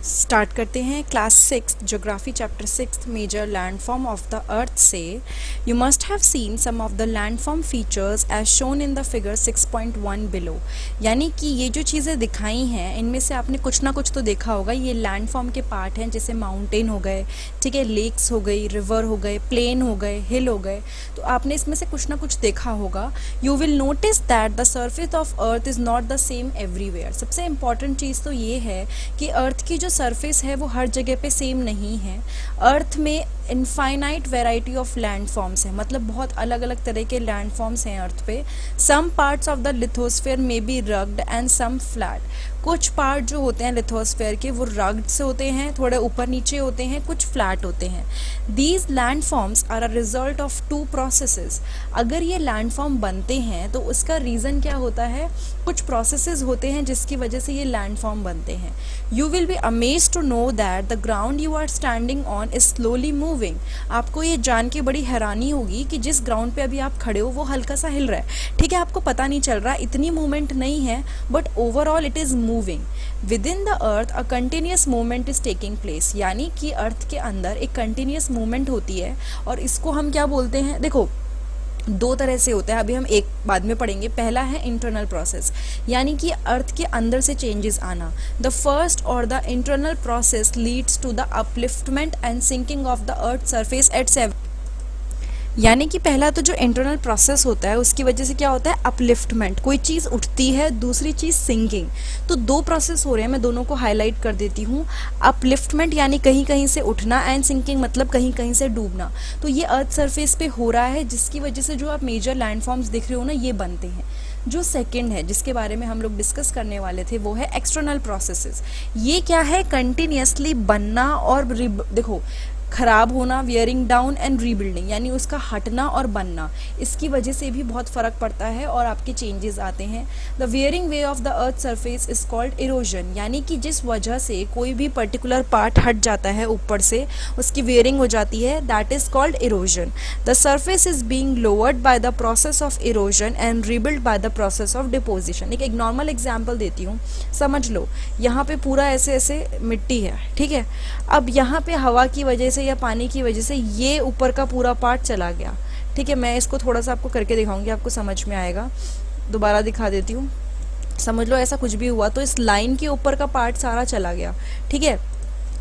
Start करते हैं। Class 6 geography chapter 6 major landform of the earth से you must have seen some of the landform features as shown in the figure 6.1 below. यानी कि ये जो चीज़ें दिखाई हैं इनमें से आपने कुछ ना कुछ तो देखा होगा। ये लैंडफॉर्म के पार्ट हैं, जैसे माउंटेन हो गए, ठीक है, लेक्स हो गई, रिवर हो गए, प्लेन हो गए, हिल हो गए। तो आपने इसमें से कुछ ना कुछ देखा होगा। You will notice that the surface of earth is not the same everywhere. सबसे इंपॉर्टेंट चीज़ तो ये है कि अर्थ की जो सरफेस है वो हर जगह पे सेम नहीं है। अर्थ में इनफाइनाइट वेराइटी ऑफ लैंडफॉर्म्स हैं, मतलब बहुत अलग अलग तरह के लैंडफॉर्म्स हैं अर्थ पे। Some parts of the lithosphere may be rugged and some flat. कुछ पार्ट जो होते हैं लिथोस्फेयर के वो रग्ड से होते हैं, थोड़े ऊपर नीचे होते हैं, कुछ फ्लैट होते हैं। These landforms are a result of two processes. अगर ये लैंडफॉर्म बनते हैं तो उसका रीज़न क्या होता है? कुछ प्रोसेसेस होते हैं जिसकी वजह से ये लैंडफॉर्म बनते हैं। You will be amazed to know that the ground you are standing on is slowly moving. आपको ये जान के बड़ी हैरानी होगी कि जिस ग्राउंड पे अभी आप खड़े हो वो हल्का सा हिल रहा है, ठीक है, आपको पता नहीं चल रहा, इतनी मूवमेंट नहीं है, but overall it is moving. With in the earth a continuous movement is taking place. यानी कि अर्थ के अंदर एक कंटिन्यूस मूवमेंट होती है और इसको हम क्या बोलते हैं? देखो, दो तरह से होता है, अभी हम एक बाद में पढ़ेंगे। पहला है इंटरनल प्रोसेस, यानी कि अर्थ के अंदर से चेंजेस आना। The first or the internal process leads to the upliftment and sinking of the earth surface at 7। यानी कि पहला तो जो इंटरनल प्रोसेस होता है उसकी वजह से क्या होता है? अपलिफ्टमेंट, कोई चीज़ उठती है, दूसरी चीज़ सिंकिंग। तो दो प्रोसेस हो रहे हैं, मैं दोनों को हाईलाइट कर देती हूँ। अपलिफ्टमेंट यानी कहीं कहीं से उठना, एंड सिंकिंग मतलब कहीं कहीं से डूबना। तो ये अर्थ सरफेस पे हो रहा है, जिसकी वजह से जो आप मेजर लैंडफॉर्म्स दिख रहे हो ना, ये बनते हैं। जो सेकंड है जिसके बारे में हम लोग डिस्कस करने वाले थे वो है एक्सटर्नल प्रोसेसेस। ये क्या है? कंटिन्यूसली बनना और देखो, खराब होना, वियरिंग डाउन एंड रीबिल्डिंग, यानी उसका हटना और बनना, इसकी वजह से भी बहुत फ़र्क पड़ता है और आपके चेंजेस आते हैं। The wearing way of the earth surface is called erosion. यानी कि जिस वजह से कोई भी पर्टिकुलर पार्ट हट जाता है ऊपर से, उसकी वियरिंग हो जाती है, that is called erosion. The surface is being lowered by the process of erosion and rebuild by the process of deposition. एक नॉर्मल एग्जाम्पल देती हूँ, समझ लो। यहाँ पे पूरा ऐसे ऐसे मिट्टी है, ठीक है। अब यहाँ पे हवा की वजह से या पानी की वजह से ये ऊपर का पूरा पार्ट चला गया, ठीक है। मैं इसको थोड़ा सा आपको करके दिखाऊंगी, आपको समझ में आएगा। दोबारा दिखा देती हूँ। समझ लो ऐसा कुछ भी हुआ तो इस लाइन के ऊपर का पार्ट सारा चला गया, ठीक है।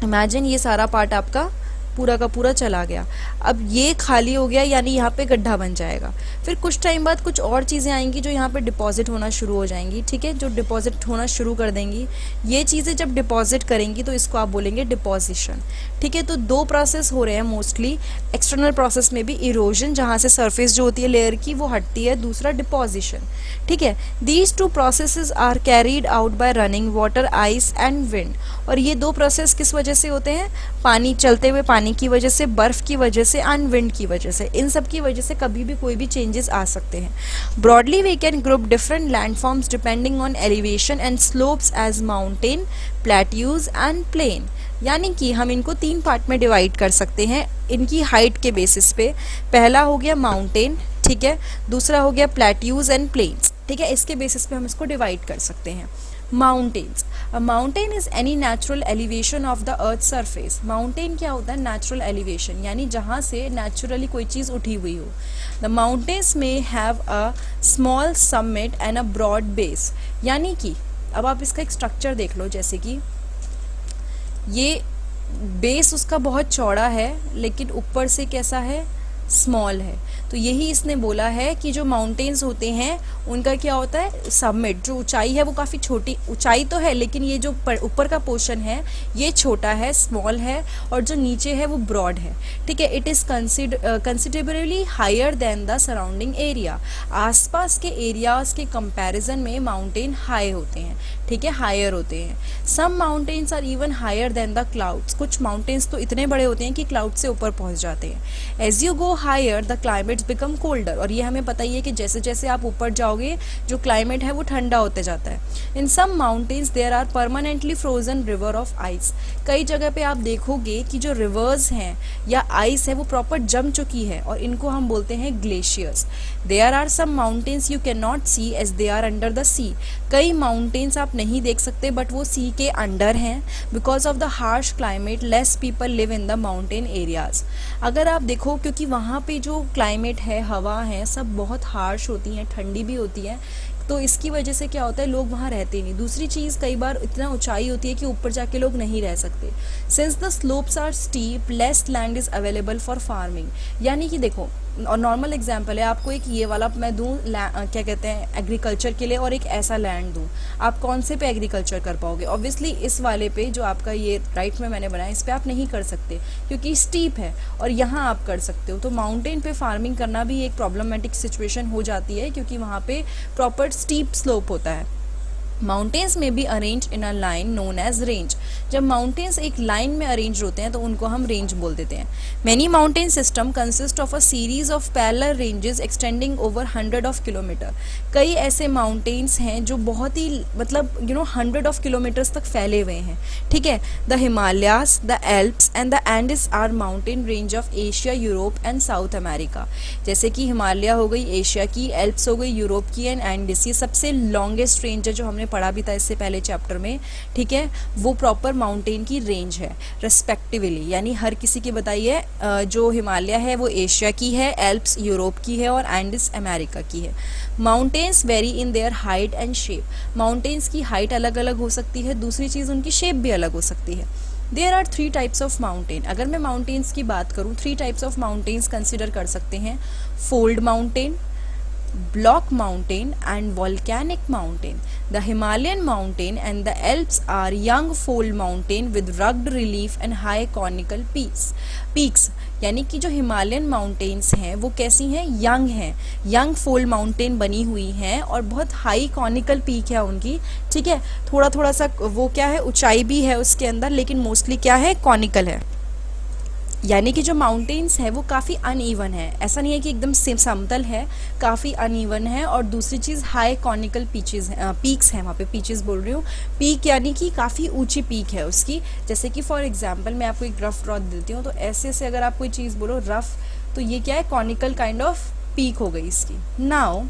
इमेजिन ये सारा पार्ट आपका पूरा का पूरा चला गया। अब ये खाली हो गया, यानी यहाँ पे गड्ढा बन जाएगा। फिर कुछ टाइम बाद कुछ और चीज़ें आएंगी जो यहाँ पे डिपॉजिट होना शुरू हो जाएंगी, ठीक है, जो डिपॉजिट होना शुरू कर देंगी। ये चीज़ें जब डिपॉजिट करेंगी तो इसको आप बोलेंगे डिपॉजिशन, ठीक है। तो दो प्रोसेस हो रहे हैं मोस्टली। एक्सटर्नल प्रोसेस में भी इरोजन, जहाँ से सरफेस जो होती है लेयर की वो हटती है, दूसरा डिपॉजिशन, ठीक है। These two processes are carried out by running water, ice and wind. और ये दो प्रोसेस किस वजह से होते हैं? पानी, चलते हुए पानी की वजह से, बर्फ की वजह से एंड विंड की वजह से। इन सब की वजह से कभी भी कोई भी चेंजेस आ सकते हैं। Broadly we can group different landforms depending on elevation and slopes as mountain, plateaus and plain. यानी कि हम इनको तीन पार्ट में डिवाइड कर सकते हैं इनकी हाइट के बेसिस पे। पहला हो गया माउंटेन, ठीक है, दूसरा हो गया प्लेट्यूज एंड प्लेन्स, ठीक है। इसके बेसिस पे हम इसको डिवाइड कर सकते हैं। Mountains, a mountain is any natural elevation of the earth surface. Mountain क्या होता है? नेचुरल एलिवेशन, यानी जहाँ से नेचुरली कोई चीज़ उठी हुई हो। The mountains may have a small summit and a broad base. यानी कि अब आप इसका एक स्ट्रक्चर देख लो, जैसे कि ये बेस उसका बहुत चौड़ा है लेकिन ऊपर से कैसा है? स्मॉल है। तो यही इसने बोला है कि जो माउंटेन्स होते हैं उनका क्या होता है? सबमिट, जो ऊंचाई है वो काफ़ी छोटी ऊंचाई तो है, लेकिन ये जो ऊपर का पोर्शन है ये छोटा है, स्मॉल है, और जो नीचे है वो ब्रॉड है, ठीक है। It is considerably higher than the surrounding area. आसपास के एरियाज के कंपैरिजन में माउंटेन हाई होते हैं, ठीक है, हायर होते हैं। Some mountains are even higher than the clouds. कुछ माउंटेन्स तो इतने बड़े होते हैं कि क्लाउड से ऊपर पहुंच जाते हैं। As you go higher the climates become colder, और ये हमें पता ही है कि जैसे जैसे आप ऊपर जाओगे जो क्लाइमेट है वो ठंडा होते जाता है. In some mountains there are permanently frozen river of ice. कई जगह पे आप देखोगे कि जो रिवर्स हैं या आइस है वो प्रॉपर जम चुकी है और इनको हम बोलते हैं glaciers. There are some mountains you can not see as they are under the sea. कई माउंटेन्स आप नहीं देख सकते बट वो सी के अंडर हैं. Because of the harsh climate less people live in the mountain areas. अगर आप देखो क्योंकि वहाँ पे जो क्लाइमेट है, हवा है, सब बहुत हार्श होती हैं, ठंडी भी होती है, तो इसकी वजह से क्या होता है लोग वहाँ रहते नहीं. दूसरी चीज़ कई बार इतना ऊंचाई होती है कि ऊपर जाके लोग नहीं रह सकते. Since the slopes are steep less land is available for farming. यानी कि देखो, और नॉर्मल एग्जांपल है, आपको एक ये वाला मैं दूँ क्या कहते हैं एग्रीकल्चर के लिए और एक ऐसा लैंड दूँ, आप कौन से पे एग्रीकल्चर कर पाओगे? ऑब्वियसली इस वाले पे जो आपका ये राइट में मैंने बनाया इस पर आप नहीं कर सकते क्योंकि स्टीप है, और यहाँ आप कर सकते हो. तो माउंटेन पे फार्मिंग करना भी एक प्रॉब्लमेटिक सिचुएशन हो जाती है क्योंकि वहाँ पे प्रॉपर स्टीप स्लोप होता है. Mountains may be arrange in a line known as range. जब माउंटेन्स एक लाइन में अरेंज होते हैं तो उनको हम रेंज बोल देते हैं. Many mountain system consist of a series of parallel ranges extending over 100 of kilometre. कई ऐसे माउंटेन्स हैं जो बहुत ही मतलब 100 ऑफ किलोमीटर्स तक फैले हुए हैं. ठीक है. The Himalayas, the Alps and the Andes are mountain range of Asia, Europe and South America. जैसे कि हिमालय हो गई एशिया की, एल्प्स हो गई यूरोप की एंड एंडिस, ये सबसे लॉन्गेस्ट रेंज है जो हमने पढ़ा भी था इससे पहले चैप्टर में. ठीक है. वो प्रॉपर माउंटेन की रेंज है रेस्पेक्टिवली, यानी हर किसी की बताइए. जो हिमालय है वो एशिया की है, एल्प्स यूरोप की है और एंडिस अमेरिका की है. Mountains very in their height and shape. Mountains की हाइट अलग अलग हो सकती है, दूसरी चीज़ उनकी शेप भी अलग हो सकती है. There are 3 types of mountain. अगर मैं माउंटेन्स की बात करूँ, 3 टाइप्स ऑफ माउंटेन्स कंसिडर कर सकते हैं. Fold mountain, block mountain and volcanic mountain. The Himalayan mountain and the Alps are young fold mountain with rugged relief and high conical peaks. यानी कि जो हिमालयन माउंटेन्स हैं वो कैसी हैं? यंग हैं, यंग फोल्ड माउंटेन बनी हुई हैं और बहुत हाई कॉनिकल पीक है उनकी. ठीक है. थोड़ा थोड़ा सा वो क्या है, ऊंचाई भी है उसके अंदर, लेकिन मोस्टली क्या है, कॉनिकल है. यानी कि जो माउंटेन्स है वो काफ़ी अनइवन है. ऐसा नहीं है कि एकदम समतल है, काफ़ी अनइवन है. और दूसरी चीज़ हाई कॉनिकल पीक्स हैं वहाँ पे. पीचेस बोल रही हूँ, पीक यानी कि काफ़ी ऊंची पीक है उसकी. जैसे कि फॉर एग्जांपल मैं आपको एक रफ ड्रॉ देती हूँ, तो ऐसे से अगर आप कोई चीज़ बोलो रफ, तो ये क्या है, कॉनिकल काइंड ऑफ पीक हो गई इसकी. Now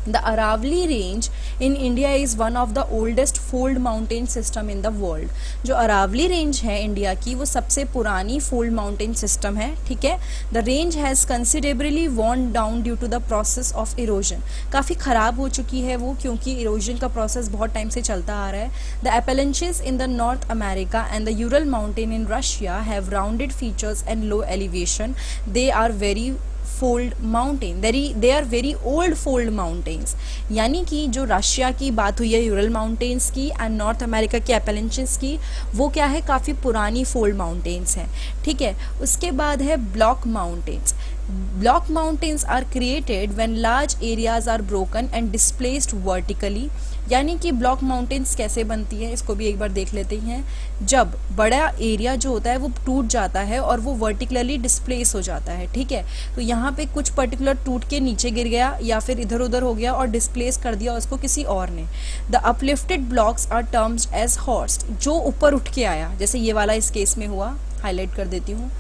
The Aravalli Range in India is one of the oldest fold mountain system in the world. जो अरावली रेंज है इंडिया की वो सबसे पुरानी फोल्ड माउंटेन सिस्टम है. ठीक है. The range has considerably worn down due to the process of erosion. काफ़ी ख़राब हो चुकी है वो क्योंकि इरोजन का प्रोसेस बहुत टाइम से चलता आ रहा है. The Appalachians in the North America and the Ural Mountain in Russia have rounded features and low elevation. They are very fold mountain, they are very old fold mountains. यानी कि जो Russia की बात हुई है यूरल माउंटेन्स की and North America के Appalachians की, वो क्या है, काफ़ी पुरानी फोल्ड माउंटेन्स हैं. ठीक है. उसके बाद है block mountains. Block mountains are created when large areas are broken and displaced vertically. यानी कि ब्लॉक माउंटेन्स कैसे बनती है इसको भी एक बार देख लेते हैं. जब बड़ा एरिया जो होता है वो टूट जाता है और वो वर्टिकुलरली डिस्प्लेस हो जाता है. ठीक है. तो यहाँ पे कुछ पर्टिकुलर टूट के नीचे गिर गया या फिर इधर उधर हो गया और डिस्प्लेस कर दिया उसको किसी और ने. The uplifted blocks are termed as horst. जो ऊपर उठ के आया, जैसे ये वाला इस केस में हुआ, हाईलाइट कर देती हूँ,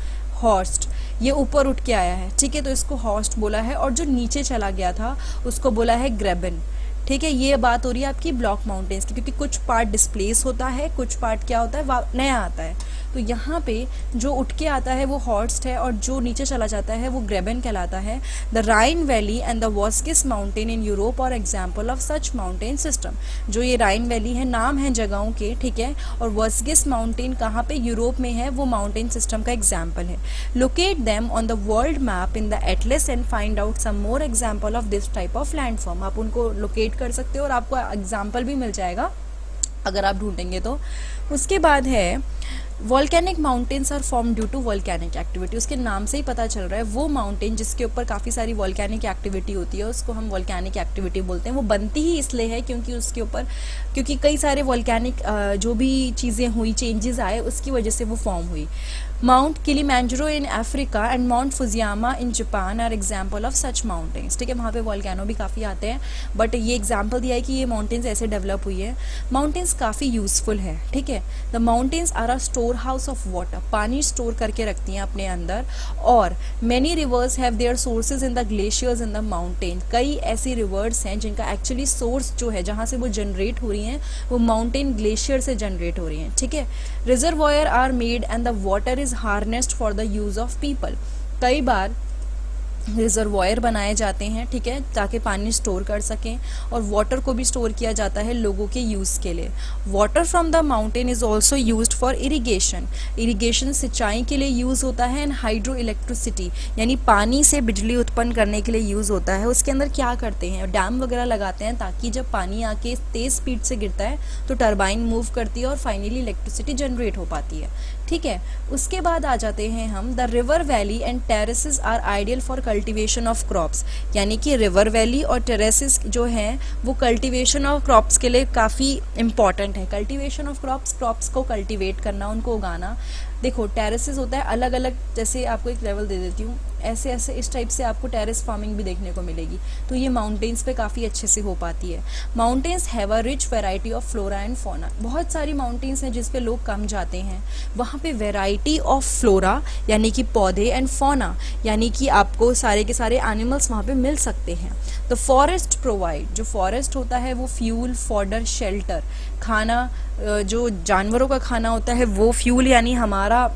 हॉर्स्ट, ये ऊपर उठ के आया है. ठीक है. तो इसको हॉर्स्ट बोला है. और जो नीचे चला गया था उसको बोला है ग्रेबन. ठीक है. ये बात हो रही है आपकी ब्लॉक माउंटेन्स की, क्योंकि कुछ पार्ट डिस्प्लेस होता है, कुछ पार्ट क्या होता है, नया आता है. तो यहाँ पे जो उठ के आता है वो हॉर्स्ट है और जो नीचे चला जाता है वो ग्रेबन कहलाता है. The Rhine valley and the वॉस्गिस mountain in Europe are example of such mountain system. जो ये राइन वैली है, नाम है जगहों के. ठीक है. और वॉस्गिस माउंटेन कहाँ पे, यूरोप में है, वो माउंटेन सिस्टम का एग्जाम्पल है. Locate them on the world map in the atlas and find out some more example of this type of landform. आप उनको लोकेट कर सकते हो और आपको एग्जाम्पल भी मिल जाएगा अगर आप ढूंढेंगे तो. उसके बाद है volcanic mountains are form due to volcanic activity. उसके नाम से ही पता चल रहा है वो माउंटेन जिसके ऊपर काफ़ी सारी वॉल्केनिक एक्टिविटी होती है उसको हम वॉल्केनिक एक्टिविटी बोलते हैं. वो बनती ही इसलिए है क्योंकि उसके ऊपर कई सारे वॉल्केनिक जो भी चीज़ें हुई, चेंजेस आए, उसकी वजह से वो फॉर्म हुई. Mount Kilimanjaro in Africa and Mount Fujiyama in Japan are example of such mountains. ठीक है, वहाँ पे वॉल्केनो भी काफ़ी आते हैं, बट ये एग्जाम्पल दिया है कि ये माउंटेन्स ऐसे डेवलप हुई है। माउंटेन्स काफ़ी यूजफुल है। ठीक है, the mountains are a store house of water, पानी स्टोर करके रखती हैं अपने अंदर। और many rivers have their sources in the glaciers in the mountain, कई ऐसी रिवर्स हैं जिनका एक्चुअली सोर्स जो है, जहाँ से वो जनरेट हो रही हैं, वो माउंटेन ग्लेशियर से जनरेट हो रही हैं। ठीक है, reservoir are made and the water is harnessed for the use of people, कई बार रिजर्वॉयर बनाए जाते हैं, ठीक है, ताकि पानी स्टोर कर सकें, और वाटर को भी स्टोर किया जाता है लोगों के यूज़ के लिए। Water from the mountain is also used for irrigation, irrigation सिंचाई के लिए यूज़ होता है। एंड हाइड्रो इलेक्ट्रिसिटी, यानी पानी से बिजली उत्पन्न करने के लिए यूज़ होता है। उसके अंदर क्या करते हैं, डैम वगैरह लगाते हैं, ताकि जब पानी आके तेज़ स्पीड से गिरता है तो टरबाइन मूव करती है और फाइनली इलेक्ट्रिसिटी जनरेट हो पाती है। ठीक है, उसके बाद आ जाते हैं हम, the river valley and terraces are ideal for cultivation of crops, यानी कि रिवर वैली और टेरेसेस जो हैं वो कल्टीवेशन ऑफ क्रॉप्स के लिए काफ़ी इंपॉर्टेंट है। कल्टीवेशन ऑफ क्रॉप्स, क्रॉप्स को कल्टीवेट करना, उनको उगाना। देखो टेरेसेस होता है अलग अलग, जैसे आपको एक लेवल दे देती हूँ, ऐसे ऐसे इस टाइप से आपको टेरेस फार्मिंग भी देखने को मिलेगी, तो ये माउंटेन्स पे काफ़ी अच्छे से हो पाती है। Mountains have a rich variety of flora and fauna, बहुत सारी माउंटेन्स हैं जिस पे लोग कम जाते हैं, वहाँ पे वैरायटी ऑफ फ्लोरा यानी कि पौधे, एंड फौना यानी कि आपको सारे के सारे एनिमल्स वहाँ पे मिल सकते हैं। तो फॉरेस्ट प्रोवाइड, जो फॉरेस्ट होता है वो फ्यूल, फॉडर, शेल्टर, खाना, जो जानवरों का खाना होता है वो फ्यूल, यानी हमारा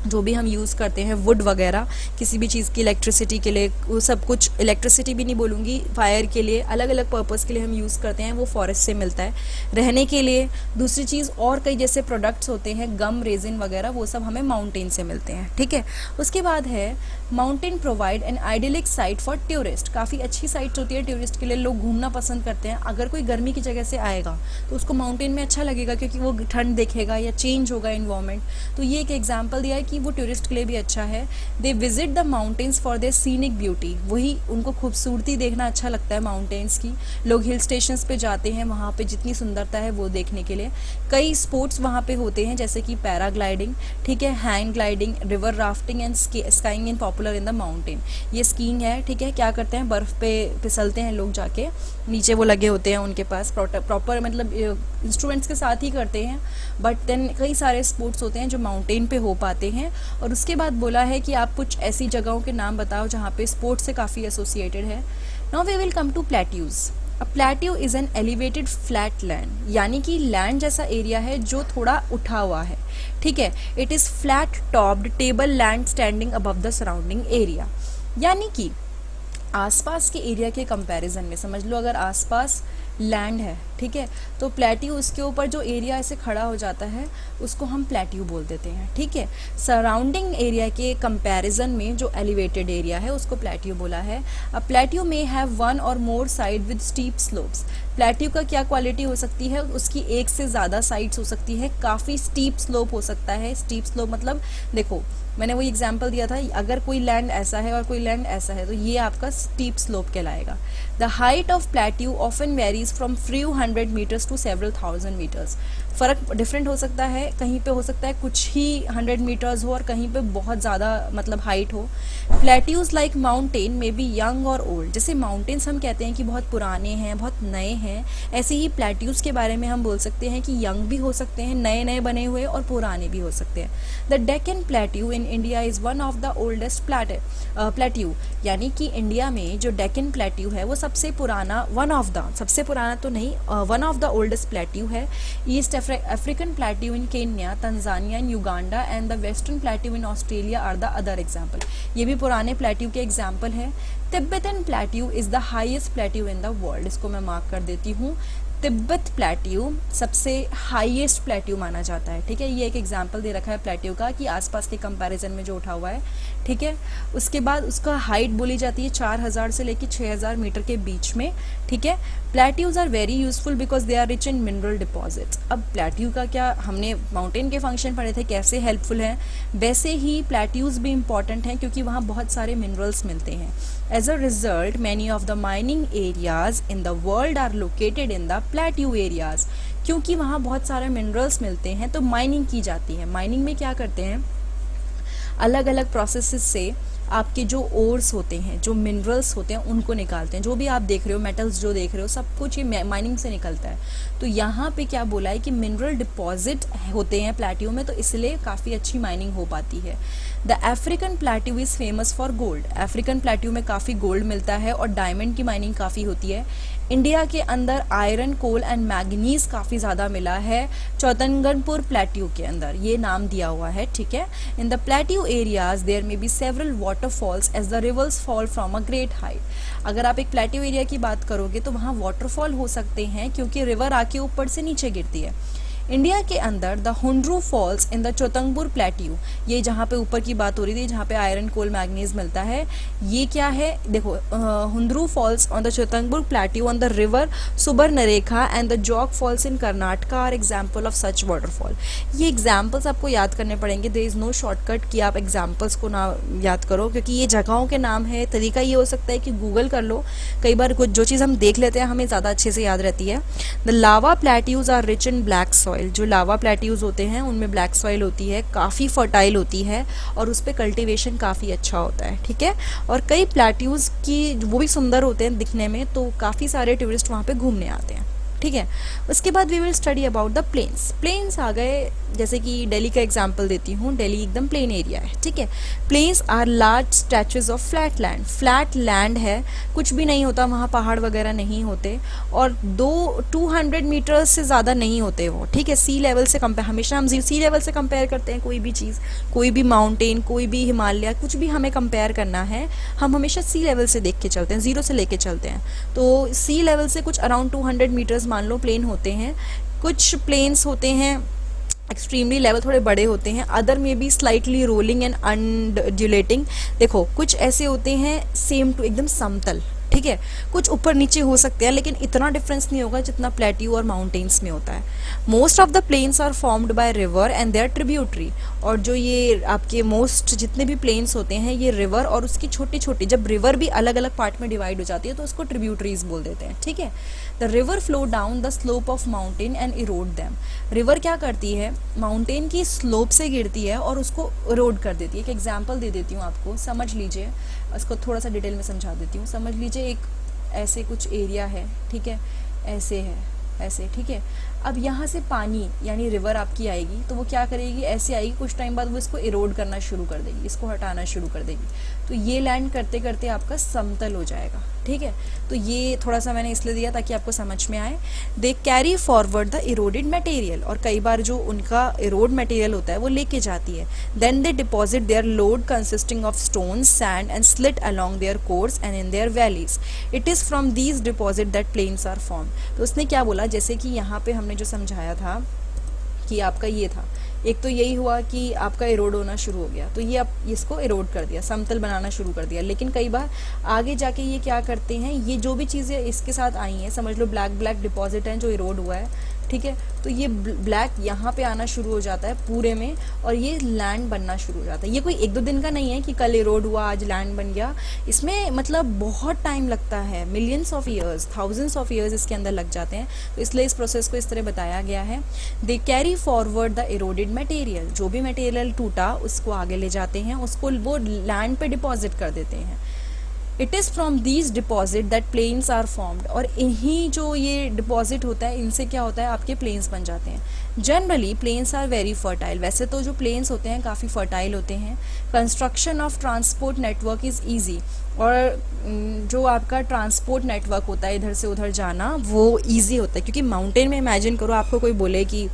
जो भी हम यूज़ करते हैं वुड वगैरह, किसी भी चीज़ की इलेक्ट्रिसिटी के लिए, वो सब कुछ, इलेक्ट्रिसिटी भी नहीं बोलूँगी, फायर के लिए, अलग अलग पर्पस के लिए हम यूज़ करते हैं, वो फॉरेस्ट से मिलता है। रहने के लिए दूसरी चीज़, और कई जैसे प्रोडक्ट्स होते हैं, गम, रेजिन वगैरह, वो सब हमें माउंटेन से मिलते हैं। ठीक है, उसके बाद है mountain provide an idyllic site for tourist, काफ़ी अच्छी साइट होती है टूरिस्ट के लिए, लोग घूमना पसंद करते हैं। अगर कोई गर्मी की जगह से आएगा तो उसको माउंटेन में अच्छा लगेगा, क्योंकि वो ठंड देखेगा या चेंज होगा इन्वायरमेंट। तो ये एक एग्जाम्पल दिया है कि वो टूरिस्ट के लिए भी अच्छा है। They visit the mountains for their scenic beauty, वही उनको खूबसूरती देखना अच्छा लगता है माउंटेन्स की। लोग हिल स्टेशंस पे जाते हैं वहाँ पे जितनी सुंदरता है वो देखने के लिए। कई स्पोर्ट्स वहाँ पे होते हैं, जैसे कि पैराग्लाइडिंग, ठीक है, hang gliding, river rafting and skiing in popular in the mountain. ये स्कीइंग है, ठीक है, क्या करते हैं, बर्फ़ पे फिसलते हैं लोग, जाके नीचे वो लगे होते हैं उनके पास, प्रॉपर मतलब इंस्ट्रूमेंट्स के साथ ही करते हैं। बट देन कई सारे स्पोर्ट्स होते हैं जो माउंटेन पे हो पाते हैं। और उसके बाद बोला है कि आप कुछ ऐसी जगहों के नाम बताओ जहाँ पे स्पोर्ट्स से काफ़ी एसोसिएटेड है। Now we will come to plateaus. A plateau is an elevated flat land, यानी कि लैंड जैसा एरिया है जो थोड़ा उठा हुआ है। ठीक है, it is flat topped table land standing above the surrounding area, यानी कि आसपास के एरिया के कंपैरिजन में समझ लो, अगर आसपास लैंड है, ठीक है, तो प्लेट्यू, उसके ऊपर जो एरिया ऐसे खड़ा हो जाता है उसको हम प्लेट्यू बोल देते हैं। ठीक है, सराउंडिंग एरिया के कंपैरिजन में जो एलिवेटेड एरिया है उसको प्लेट्यू बोला है। अ प्लेट्यू में हैव वन और more side with steep slopes, plateau का क्या क्वालिटी हो सकती है, उसकी एक से ज़्यादा साइड्स हो सकती है, काफ़ी स्टीप स्लोप हो सकता है। स्टीप स्लोप मतलब देखो मैंने वही एग्जाम्पल दिया था, अगर कोई लैंड ऐसा है और कोई लैंड ऐसा है तो ये आपका स्टीप स्लोप कहलाएगा। The height of plateau often varies from few 100 metres to several 1000 metres, फ़र्क डिफरेंट हो सकता है, कहीं पे हो सकता है कुछ ही 100 मीटर्स हो और कहीं पे बहुत ज़्यादा मतलब हाइट हो। प्लेट्यूज लाइक माउंटेन में बी यंग और ओल्ड, जैसे माउंटेन्स हम कहते हैं कि बहुत पुराने हैं, बहुत नए हैं, ऐसे ही प्लेट्यूज के बारे में हम बोल सकते हैं कि यंग भी हो सकते हैं, नए नए बने हुए, और पुराने भी हो सकते हैं। The Deccan plateau in India is one of the oldest plateau, यानी कि इंडिया में जो डेक्कन प्लेट्यू है वो सबसे पुराना, वन ऑफ द, सबसे पुराना तो नहीं, one of the oldest plateau है। East African plateau in Kenya, Tanzania and Uganda and the western plateau in Australia are the other example, ये भी पुराने प्लेट्यू के एग्जाम्पल है। Tibetan plateau is the highest plateau in the world, इसको मैं mark कर देती हूँ। तिब्बत प्लेट्यू सबसे हाईएस्ट प्लेट्यू माना जाता है। ठीक है, ये एक एग्जाम्पल दे रखा है प्लेट्यू का कि आसपास के कंपैरिजन में जो उठा हुआ है। ठीक है, उसके बाद उसका हाइट बोली जाती है 4000 से लेकर 6000 मीटर के बीच में। ठीक है, plateaus are very useful because they are rich in mineral deposits. अब प्लेट्यू का क्या, हमने माउंटेन के फंक्शन पढ़े थे कैसे हेल्पफुल हैं, वैसे ही प्लेट्यूज भी इंपॉर्टेंट हैं क्योंकि वहाँ बहुत सारे मिनरल्स मिलते हैं। As a result many of the mining areas in the world are located in the plateau areas, क्योंकि वहाँ बहुत सारे मिनरल्स मिलते हैं तो माइनिंग की जाती है। माइनिंग में क्या करते हैं, अलग अलग प्रोसेसेस से आपके जो ओर्स होते हैं, जो मिनरल्स होते हैं, उनको निकालते हैं। जो भी आप देख रहे हो, मेटल्स जो देख रहे हो, सब कुछ ये माइनिंग से निकलता है। तो यहाँ पे क्या बोला है कि मिनरल डिपॉजिट होते हैं प्लेट्यू में, तो इसलिए काफ़ी अच्छी माइनिंग हो पाती है। The African plateau is famous for gold. African plateau में काफ़ी गोल्ड मिलता है और डायमंड की माइनिंग काफ़ी होती है। इंडिया के अंदर आयरन, कोल एंड मैग्नीज काफ़ी ज़्यादा मिला है चौतनगनपुर प्लेट्यू के अंदर, ये नाम दिया हुआ है, ठीक है। In the plateau areas there may be several waterfalls as the rivers fall from a great height. अगर आप एक प्लेट्यू एरिया की बात करोगे तो वहाँ वाटरफॉल हो सकते हैं क्योंकि रिवर आके ऊपर से नीचे गिरती है। इंडिया के अंदर the Hundru falls in the Chotanagpur plateau, ये जहाँ पे ऊपर की बात हो रही थी, जहाँ पे आयरन, कोल, मैग्नीज मिलता है, ये क्या है, देखो, Hundru falls on the Chotanagpur plateau on the river Subarnarekha and the Jog falls in Karnataka are example of such waterfall. ये एग्जाम्पल्स आपको याद करने पड़ेंगे, देयर इज़ नो शॉर्टकट कि आप एग्जाम्पल्स को ना याद करो, क्योंकि ये जगहों के नाम है। तरीका ये हो सकता है कि गूगल कर लो, कई बार कुछ जो चीज़ हम देख लेते हैं हमें ज़्यादा अच्छे से याद रहती है। The lava plateaus are rich in black soil. जो लावा प्लेट्यूज होते हैं उनमें ब्लैक सॉइल होती है, काफ़ी फर्टाइल होती है और उस पर कल्टीवेशन काफ़ी अच्छा होता है, ठीक है। और कई प्लेट्यूज की वो भी सुंदर होते हैं दिखने में, तो काफ़ी सारे टूरिस्ट वहाँ पे घूमने आते हैं, ठीक है। उसके बाद we will study about the plains. Plains आ गए, जैसे कि दिल्ली का एग्जांपल देती हूँ, दिल्ली एकदम प्लेन एरिया है, ठीक है। Plains are large stretches of flat land. Flat land है, कुछ भी नहीं होता वहाँ, पहाड़ वगैरह नहीं होते, और 200 मीटर से ज़्यादा नहीं होते वो, ठीक है। सी लेवल से कंपेयर, हमेशा हम सी लेवल से कंपेयर करते हैं कोई भी चीज़, कोई भी माउंटेन, कोई भी हिमालय, कुछ भी हमें कंपेयर करना है, हम हमेशा सी लेवल से देख के चलते हैं, ज़ीरो से लेके चलते हैं। तो सी लेवल से कुछ अराउंड 200 मीटर्स मान लो प्लेन होते हैं। कुछ प्लेन्स होते हैं एक्सट्रीमली लेवल थोड़े बड़े होते हैं, अदर में भी स्लाइटली रोलिंग एंड अनड्यूलेटिंग। देखो, कुछ ऐसे होते हैं सेम टू एकदम समतल, ठीक है। कुछ ऊपर नीचे हो सकते हैं, लेकिन इतना डिफरेंस नहीं होगा जितना प्लेट्यू और माउंटेन्स में होता है। Most of the plains are formed by river and their tributary. और जो ये आपके मोस्ट जितने भी प्लेन्स होते हैं, ये रिवर और उसकी छोटी छोटी, जब रिवर भी अलग अलग पार्ट में डिवाइड हो जाती है तो उसको ट्रिब्यूटरीज बोल देते हैं, ठीक है। The river flow down the slope of mountain and Erode them. River क्या करती है, माउंटेन की स्लोप से गिरती है और उसको इरोड कर देती है। एक एग्जाम्पल दे देती हूँ आपको, समझ लीजिए, इसको थोड़ा सा डिटेल में समझा देती हूँ। समझ लीजिए एक ऐसे कुछ एरिया है, ठीक है, ऐसे है, ऐसे, ठीक है। अब यहाँ से पानी यानी रिवर आपकी आएगी, तो वो क्या करेगी, ऐसे आएगी, कुछ टाइम बाद वो इसको इरोड करना शुरू कर देगी, इसको हटाना शुरू कर देगी, तो ये लैंड करते करते आपका समतल हो जाएगा, ठीक है। तो ये थोड़ा सा मैंने इसलिए दिया ताकि आपको समझ में आए। They carry forward the eroded material, और कई बार जो उनका इरोड मटेरियल होता है वो लेके जाती है। Then they deposit their load consisting of stone, sand and silt along their course and in their valleys. It is from these deposit that plains are form. तो उसने क्या बोला, जैसे कि यहाँ पे हमने जो समझाया था कि आपका ये था, एक तो यही हुआ कि आपका इरोड होना शुरू हो गया, तो ये आप इसको इरोड कर दिया, समतल बनाना शुरू कर दिया। लेकिन कई बार आगे जाके ये क्या करते हैं, ये जो भी चीज़ें इसके साथ आई हैं, समझ लो ब्लैक ब्लैक डिपॉजिट हैं जो इरोड हुआ है, ठीक है, तो ये ब्लैक यहाँ पे आना शुरू हो जाता है पूरे में, और ये लैंड बनना शुरू हो जाता है। ये कोई एक दो दिन का नहीं है कि कल इरोड हुआ आज लैंड बन गया, इसमें मतलब बहुत टाइम लगता है, millions of years, thousands of years इसके अंदर लग जाते हैं। तो इसलिए इस प्रोसेस को इस तरह बताया गया है। They carry forward the eroded material, जो भी मटेरियल टूटा उसको आगे ले जाते हैं, उसको वो लैंड पे डिपॉजिट कर देते हैं। It is from these deposit that plains are formed, और इन्हीं जो ये डिपॉजिट होता है इनसे क्या होता है, आपके प्लेन्स बन जाते हैं। Generally plains are very fertile, वैसे तो जो प्लेन्स होते हैं काफ़ी फर्टाइल होते हैं। Construction of transport network is easy, और जो आपका ट्रांसपोर्ट नेटवर्क होता है इधर से उधर जाना वो ईजी होता है, क्योंकि माउंटेन में इमेजिन करो आपको कोई बोले कि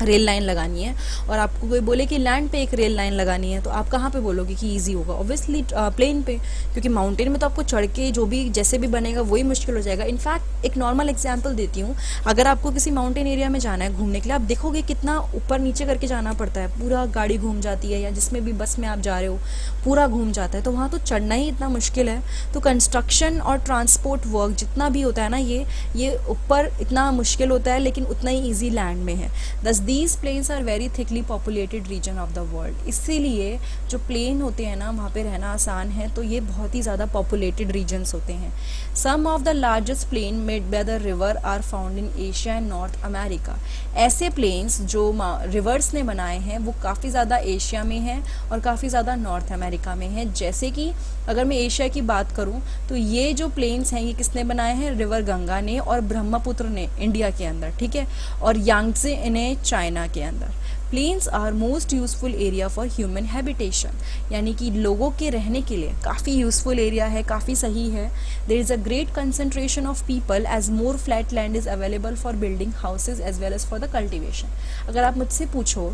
रेल लाइन लगानी है और आपको कोई बोले कि लैंड पे एक रेल लाइन लगानी है, तो आप कहाँ पे बोलोगे कि इजी होगा, ऑब्वियसली प्लेन पे, क्योंकि माउंटेन में तो आपको चढ़ के जो भी जैसे भी बनेगा वही मुश्किल हो जाएगा। इनफैक्ट एक नॉर्मल एग्जांपल देती हूँ, अगर आपको किसी माउंटेन एरिया में जाना है घूमने के लिए, आप देखोगे कितना ऊपर नीचे करके जाना पड़ता है, पूरा गाड़ी घूम जाती है, या जिसमें भी बस में आप जा रहे हो पूरा घूम जाता है, तो वहाँ तो चढ़ना ही इतना मुश्किल है। तो कंस्ट्रक्शन और ट्रांसपोर्ट वर्क जितना भी होता है ना, ये ऊपर इतना मुश्किल होता है, लेकिन उतना ही ईजी लैंड में है। Thus these plains are very thickly populated region of the world, इसीलिए जो प्लेन होते हैं ना वहाँ पे रहना आसान है, तो ये बहुत ही ज़्यादा पॉपुलेटेड रीजन्स होते हैं। Some of the largest plain made by the river are found in Asia and North America. ऐसे प्लेन्स जो रिवर्स ने बनाए हैं वो काफ़ी ज़्यादा एशिया में हैं और काफ़ी ज़्यादा नॉर्थ अमेरिका में हैं। जैसे कि अगर मैं एशिया की बात करूं तो ये जो प्लेन्स हैं ये किसने बनाए हैं, रिवर गंगा ने और ब्रह्मपुत्र ने इंडिया के अंदर, ठीक है, और यांगजे ने चाइना के अंदर। Plains are most useful area for human habitation, यानी कि लोगों के रहने के लिए काफ़ी यूजफुल एरिया है, काफ़ी सही है। There is a great concentration of people as more flat land is available for building houses as well as for the cultivation. अगर आप मुझसे पूछो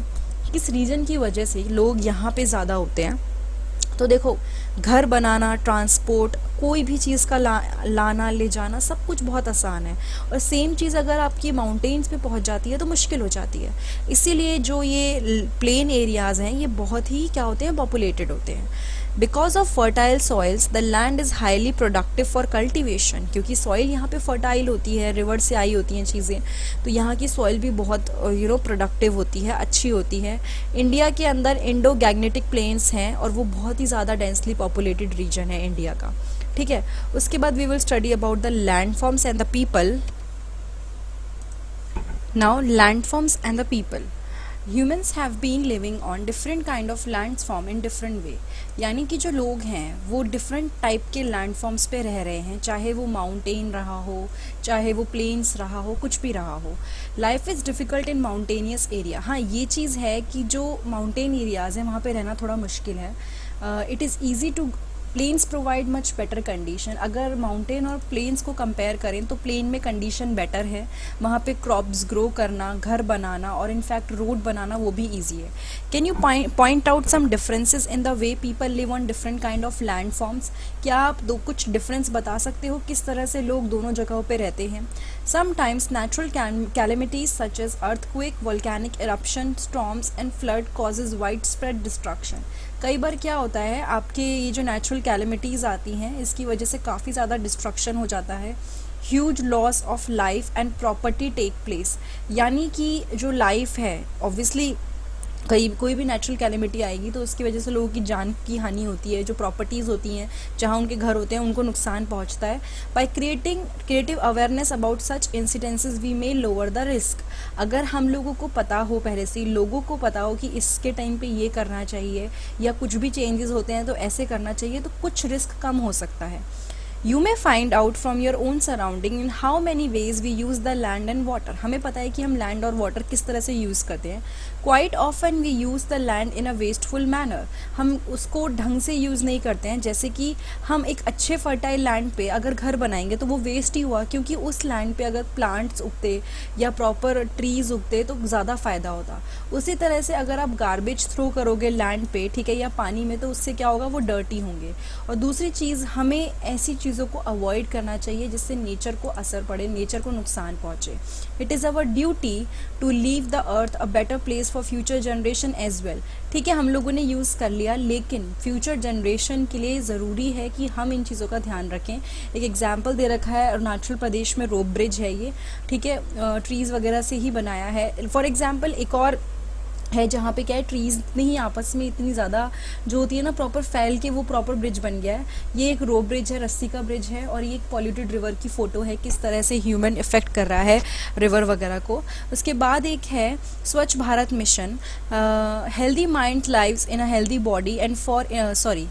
किस रीजन की वजह से लोग यहाँ पे ज़्यादा होते हैं, तो देखो घर बनाना, ट्रांसपोर्ट, कोई भी चीज़ का लाना ले जाना सब कुछ बहुत आसान है, और सेम चीज़ अगर आपकी माउंटेन्स पे पहुंच जाती है तो मुश्किल हो जाती है। इसीलिए जो ये प्लेन एरियाज़ हैं ये बहुत ही क्या होते हैं, पॉपुलेटेड होते हैं। Because of fertile soils the land is highly productive for cultivation, क्योंकि सॉइल यहाँ पे फर्टाइल होती है, रिवर से आई होती हैं चीज़ें, तो यहाँ की सॉइल भी बहुत प्रोडक्टिव होती है, अच्छी होती है। इंडिया के अंदर इंडो गैग्नेटिक प्लेन्स हैं और वो बहुत ही ज़्यादा डेंसली पॉपुलेटेड रीजन है इंडिया का, ठीक है। उसके बाद we will study about the landforms and the people. Now landforms and the people. Humans have been living on different kind of landform in different way, यानी कि जो लोग हैं वो डिफरेंट टाइप के लैंडफॉर्म्स पे रह रहे हैं, चाहे वो माउंटेन रहा हो, चाहे वो प्लेन्स रहा हो, कुछ भी रहा हो। Life is difficult in mountainous area. हाँ, ये चीज़ है कि जो माउंटेन एरियाज़ हैं वहाँ पे रहना थोड़ा मुश्किल है। It is easy to plains provide much better condition. अगर माउंटेन और प्लेन्स को कंपेयर करें तो प्लेन में कंडीशन बेटर है, वहाँ पे क्रॉप्स ग्रो करना, घर बनाना और इनफैक्ट रोड बनाना वो भी ईजी है। Can you point out some differences in the way people live on different kind of land forms? क्या आप कुछ डिफरेंस बता सकते हो किस तरह से लोग दोनों जगहों पे रहते हैं? Sometimes natural calamities such as earthquake, volcanic eruption, storms and flood causes widespread destruction. कई बार क्या होता है, आपके ये जो नेचुरल कैलेमिटीज़ आती हैं इसकी वजह से काफ़ी ज़्यादा डिस्ट्रक्शन हो जाता है। Huge loss of life and property take place, यानी कि जो लाइफ है ऑब्वियसली कोई भी नेचुरल कैलेमिटी आएगी तो उसकी वजह से लोगों की जान की हानि होती है, जो प्रॉपर्टीज़ होती हैं, जहाँ उनके घर होते हैं, उनको नुकसान पहुँचता है। By creative awareness about such incidences we may lower the risk. अगर हम लोगों को पता हो, पहले से लोगों को पता हो कि इसके टाइम पे ये करना चाहिए या कुछ भी चेंजेस होते हैं तो ऐसे करना चाहिए, तो कुछ रिस्क कम हो सकता है। You may find out from your own surrounding in how many ways we use the land and water. हमें पता है कि हम लैंड और वाटर किस तरह से यूज़ करते हैं। Quite often we use the land in a wasteful manner. हम उसको ढंग से यूज़ नहीं करते हैं। जैसे कि हम एक अच्छे फर्टाइल लैंड पे अगर घर बनाएंगे तो वो वेस्ट ही हुआ, क्योंकि उस लैंड पे अगर प्लांट्स उगते या प्रॉपर ट्रीज़ उगते तो ज़्यादा फ़ायदा होता। उसी तरह से अगर आप गार्बेज थ्रो करोगे लैंड पे, ठीक है, या पानी में, तो उससे क्या होगा, वो डर्टी होंगे। और दूसरी चीज़, हमें ऐसी चीज़ों को अवॉइड करना चाहिए जिससे नेचर को असर पड़े, नेचर को नुकसान पहुँचे। It is our duty to leave the earth a better place for future generation as well. ठीक है, हम लोगों ने यूज़ कर लिया, लेकिन फ्यूचर जनरेशन के लिए ज़रूरी है कि हम इन चीज़ों का ध्यान रखें। एक एग्जाम्पल दे रखा है, अरुणाचल प्रदेश में रोप ब्रिज है ये, ठीक है, ट्रीज़ वगैरह से ही बनाया है। फॉर एग्जाम्पल एक और है जहाँ पे क्या है, ट्रीज़ नहीं आपस में इतनी ज़्यादा जो होती है ना, प्रॉपर फैल के वो प्रॉपर ब्रिज बन गया है। ये एक रोप ब्रिज है, रस्सी का ब्रिज है, और ये एक पॉल्यूटेड रिवर की फ़ोटो है, किस तरह से ह्यूमन इफेक्ट कर रहा है रिवर वगैरह को। उसके बाद एक है Swachh Bharat mission, healthy mind lives in a healthy body and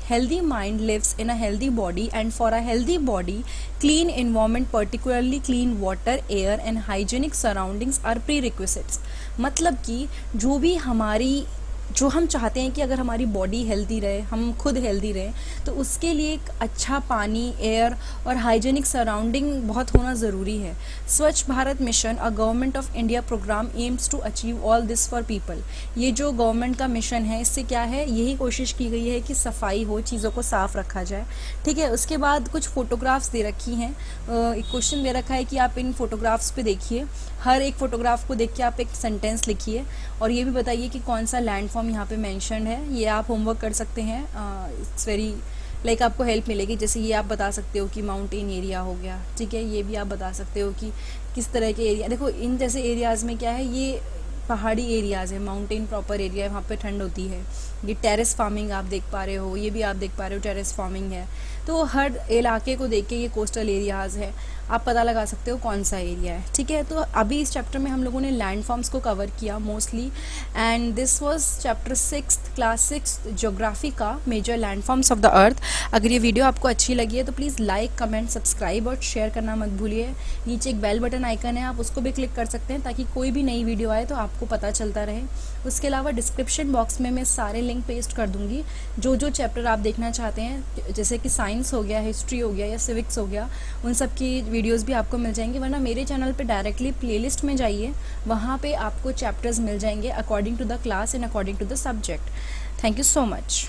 healthy mind lives in a healthy body and for a healthy body clean environment, particularly clean water, air and hygienic surroundings are prerequisites. मतलब कि जो हम चाहते हैं कि अगर हमारी body healthy रहे, हम खुद हेल्दी रहें, तो उसके लिए एक अच्छा पानी, एयर और हाइजीनिक सराउंडिंग बहुत होना ज़रूरी है। Swachh Bharat mission, a government of India programme, aims to achieve all this for people. ये जो गवर्नमेंट का मिशन है, इससे क्या है, यही कोशिश की गई है कि सफाई हो, चीज़ों को साफ़ रखा जाए। ठीक है, उसके बाद कुछ फ़ोटोग्राफ्स दे रखी हैं। एक क्वेश्चन दे रखा है कि आप इन फ़ोटोग्राफ्स पे देखिए, हर एक फ़ोटोग्राफ को देख के आप एक सेंटेंस लिखिए और ये भी बताइए कि कौन सा लैंड फॉर्म यहाँ पे मेंशन्ड है। ये आप होमवर्क कर सकते हैं, इट्स वेरी लाइक आपको हेल्प मिलेगी। जैसे ये आप बता सकते हो कि माउंटेन एरिया हो गया, ठीक है, ये भी आप बता सकते हो कि किस तरह के एरिया। देखो इन जैसे एरियाज़ में क्या है, ये पहाड़ी एरियाज़ है, माउंटेन प्रॉपर एरिया है, वहाँ पे ठंड होती है। ये टेरेस फार्मिंग आप देख पा रहे हो, ये भी आप देख पा रहे हो टेरेस फार्मिंग है। तो हर इलाके को देख के ये कोस्टल एरियाज़ है, आप पता लगा सकते हो कौन सा एरिया है, ठीक है। तो अभी इस चैप्टर में हम लोगों ने लैंड फॉर्म्स को कवर किया mostly, and this was chapter 6 class 6 geography का major land forms of the earth. अगर ये वीडियो आपको अच्छी लगी है तो प्लीज़ लाइक, कमेंट, सब्सक्राइब और शेयर करना मत भूलिए। नीचे एक बेल बटन आइकन है, आप उसको भी क्लिक कर सकते हैं ताकि कोई भी नई वीडियो आए तो आपको पता चलता रहे। उसके अलावा डिस्क्रिप्शन बॉक्स में मैं सारे लिंक पेस्ट कर दूँगी, जो जो चैप्टर आप देखना चाहते हैं, जैसे कि साइंस हो गया, हिस्ट्री हो गया या सिविक्स हो गया, उन सब की वीडियोस भी आपको मिल जाएंगे। वरना मेरे चैनल पे डायरेक्टली प्लेलिस्ट में जाइए, वहाँ पे आपको चैप्टर्स मिल जाएंगे according to the class and according to the subject. Thank you so much.